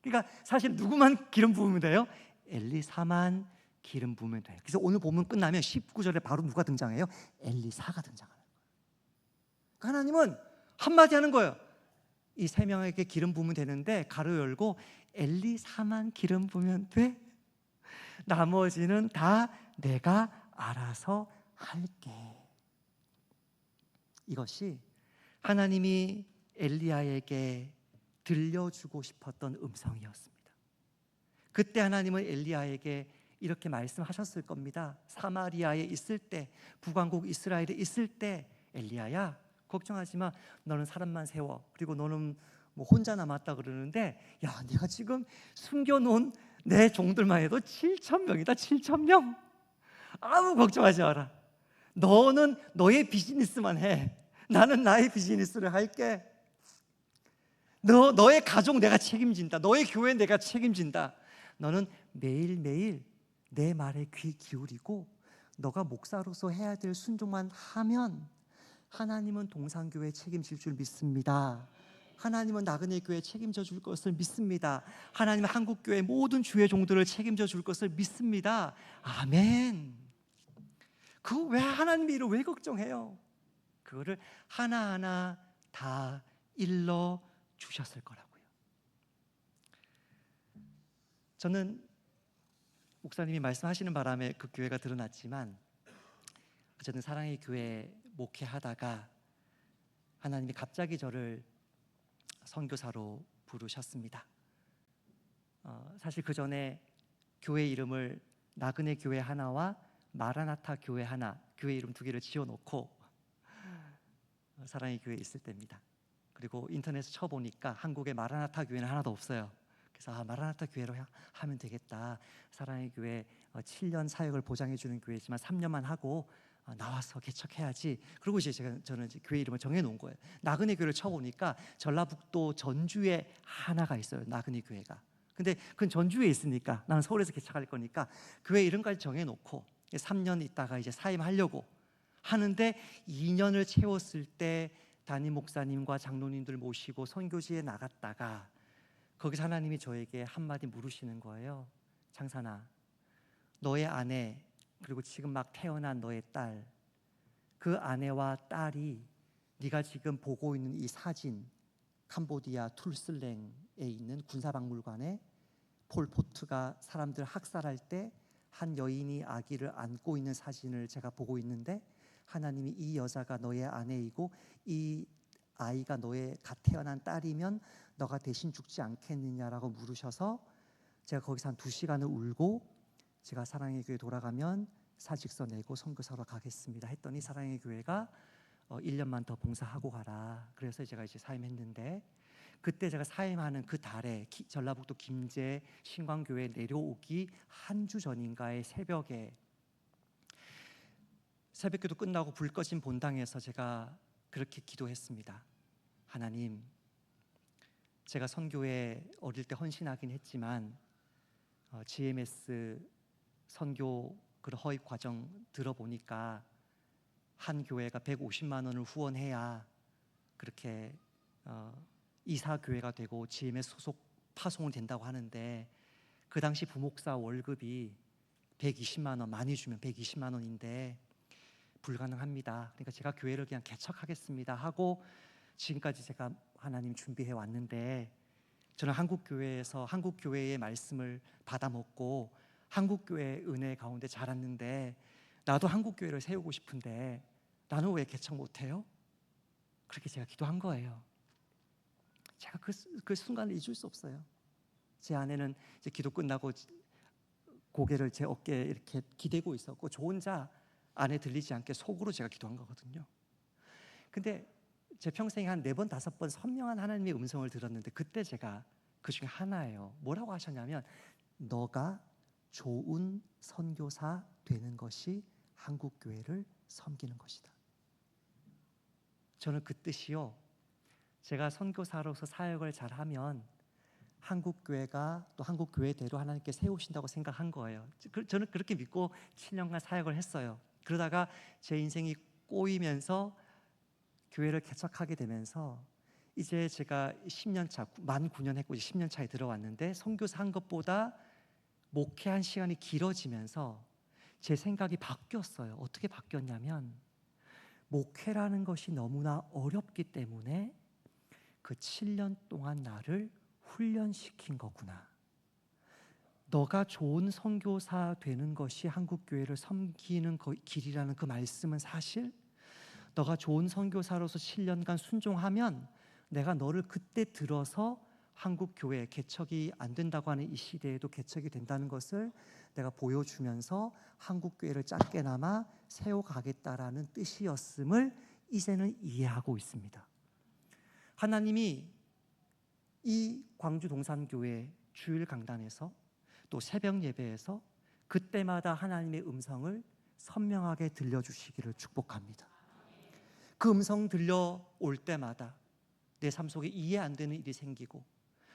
그러니까 사실 누구만 기름 부으면 돼요? 엘리사만 기름 부으면 돼요. 그래서 오늘 본문 끝나면 19절에 바로 누가 등장해요? 엘리사가 등장하는 거예요. 그러니까 하나님은 한마디 하는 거예요. 이 세 명에게 기름 부으면 되는데 가로 열고 엘리사만 기름 부으면 돼. 나머지는 다 내가 알아서 할게. 이것이 하나님이 엘리야에게 들려주고 싶었던 음성이었습니다. 그때 하나님은 엘리야에게 이렇게 말씀하셨을 겁니다. 사마리아에 있을 때, 북왕국 이스라엘에 있을 때, 엘리야야 걱정하지 마. 너는 사람만 세워. 그리고 너는 뭐 혼자 남았다 그러는데, 야 내가 지금 숨겨놓은 내 종들만 해도 7,000명이다. 7,000명. 아무 걱정하지 마라. 너는 너의 비즈니스만 해. 나는 나의 비즈니스를 할게. 너의 가족 내가 책임진다. 너의 교회 내가 책임진다. 너는 매일매일 내 말에 귀 기울이고 너가 목사로서 해야 될 순종만 하면 하나님은 동산교회 책임질 줄 믿습니다. 하나님은 나그네 교회 책임져 줄 것을 믿습니다. 하나님은 한국교회 모든 주의 종들을 책임져 줄 것을 믿습니다. 아멘. 그거 왜 하나님의 일을 왜 걱정해요? 그거를 하나하나 다 일러 주셨을 거라고요. 저는 목사님이 말씀하시는 바람에 그 교회가 드러났지만, 저는 사랑의 교회 목회하다가 하나님이 갑자기 저를 선교사로 부르셨습니다. 사실 그 전에 교회 이름을 나그네 교회 하나와 마라나타 교회 하나, 교회 이름 두 개를 지어놓고 사랑의 교회에 있을 때입니다. 그리고 인터넷에 쳐보니까 한국에 마라나타 교회는 하나도 없어요. 그래서 마라나타 교회로 하면 되겠다. 사랑의 교회 7년 사역을 보장해주는 교회지만 3년만 하고 나와서 개척해야지. 그리고 이제 저는 이제 교회 이름을 정해놓은 거예요. 나그네 교회를 쳐보니까 전라북도 전주에 하나가 있어요. 나그네 교회가. 근데 그건 전주에 있으니까 나는 서울에서 개척할 거니까 교회 이름까지 정해놓고 3년 있다가 이제 사임하려고 하는데, 2년을 채웠을 때 담임 목사님과 장로님들 모시고 선교지에 나갔다가 거기서 하나님이 저에게 한마디 물으시는 거예요. 장산아, 너의 아내, 그리고 지금 막 태어난 너의 딸, 그 아내와 딸이 네가 지금 보고 있는 이 사진, 캄보디아 툴슬랭에 있는 군사박물관에 폴포트가 사람들 학살할 때 한 여인이 아기를 안고 있는 사진을 제가 보고 있는데, 하나님이 이 여자가 너의 아내이고 이 아이가 너의 갓 태어난 딸이면 너가 대신 죽지 않겠느냐라고 물으셔서 제가 거기서 한 2시간을 울고, 제가 사랑의 교회 돌아가면 사직서 내고 선교사로 가겠습니다 했더니 사랑의 교회가 1년만 더 봉사하고 가라. 그래서 제가 이제 사임했는데, 그때 제가 사임하는 그 달에 전라북도 김제 신광교회 내려오기 한 주 전인가의 새벽에, 새벽기도 끝나고 불 꺼진 본당에서 제가 그렇게 기도했습니다. 하나님, 제가 선교에 어릴 때 헌신하긴 했지만 GMS 선교 그 허입 과정 들어보니까 한 교회가 150만 원을 후원해야 그렇게 이사 교회가 되고 GMS 소속 파송은 된다고 하는데, 그 당시 부목사 월급이 120만 원, 많이 주면 120만 원인데 불가능합니다. 그러니까 제가 교회를 그냥 개척하겠습니다 하고 지금까지 제가 하나님 준비해 왔는데, 저는 한국교회에서 한국교회의 말씀을 받아 먹고 한국교회 은혜 가운데 자랐는데, 나도 한국교회를 세우고 싶은데 나는 왜 개척 못해요? 그렇게 제가 기도한 거예요. 제가 그 순간을 잊을 수 없어요. 제 아내는 이제 기도 끝나고 고개를 제 어깨에 이렇게 기대고 있었고, 저 혼자 안에 들리지 않게 속으로 제가 기도한 거거든요. 근데 제 평생에 한 4번 5번 선명한 하나님의 음성을 들었는데, 그때 제가 그 중에 하나예요. 뭐라고 하셨냐면, 너가 좋은 선교사 되는 것이 한국교회를 섬기는 것이다. 저는 그 뜻이요, 제가 선교사로서 사역을 잘하면 한국교회가 또 한국교회대로 하나님께 세우신다고 생각한 거예요. 저는 그렇게 믿고 7년간 사역을 했어요. 그러다가 제 인생이 꼬이면서 교회를 개척하게 되면서 이제 제가 10년 차, 만 9년 했고 10년 차에 들어왔는데, 선교사 한 것보다 목회한 시간이 길어지면서 제 생각이 바뀌었어요. 어떻게 바뀌었냐면, 목회라는 것이 너무나 어렵기 때문에 그 7년 동안 나를 훈련시킨 거구나. 너가 좋은 선교사 되는 것이 한국교회를 섬기는 길이라는 그 말씀은 사실, 너가 좋은 선교사로서 7년간 순종하면 내가 너를 그때 들어서 한국교회 개척이 안 된다고 하는 이 시대에도 개척이 된다는 것을 내가 보여주면서 한국교회를 작게나마 세워가겠다라는 뜻이었음을 이제는 이해하고 있습니다. 하나님이 이 광주 동산교회 주일 강단에서 또 새벽 예배에서 그때마다 하나님의 음성을 선명하게 들려주시기를 축복합니다. 그 음성 들려올 때마다 내 삶 속에 이해 안 되는 일이 생기고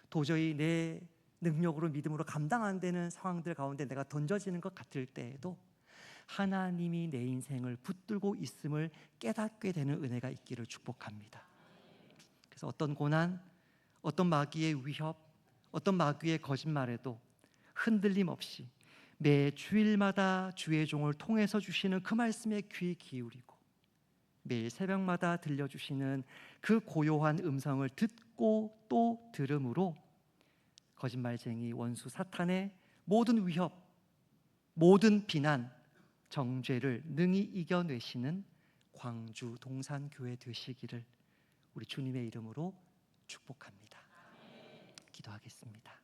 도저히 내 능력으로 믿음으로 감당 안 되는 상황들 가운데 내가 던져지는 것 같을 때에도 하나님이 내 인생을 붙들고 있음을 깨닫게 되는 은혜가 있기를 축복합니다. 그래서 어떤 고난, 어떤 마귀의 위협, 어떤 마귀의 거짓말에도 흔들림 없이 매 주일마다 주의 종을 통해서 주시는 그 말씀에 귀 기울이고 매일 새벽마다 들려주시는 그 고요한 음성을 듣고 또 들음으로 거짓말쟁이 원수 사탄의 모든 위협, 모든 비난, 정죄를 능히 이겨내시는 광주 동산교회 되시기를 우리 주님의 이름으로 축복합니다. 기도하겠습니다.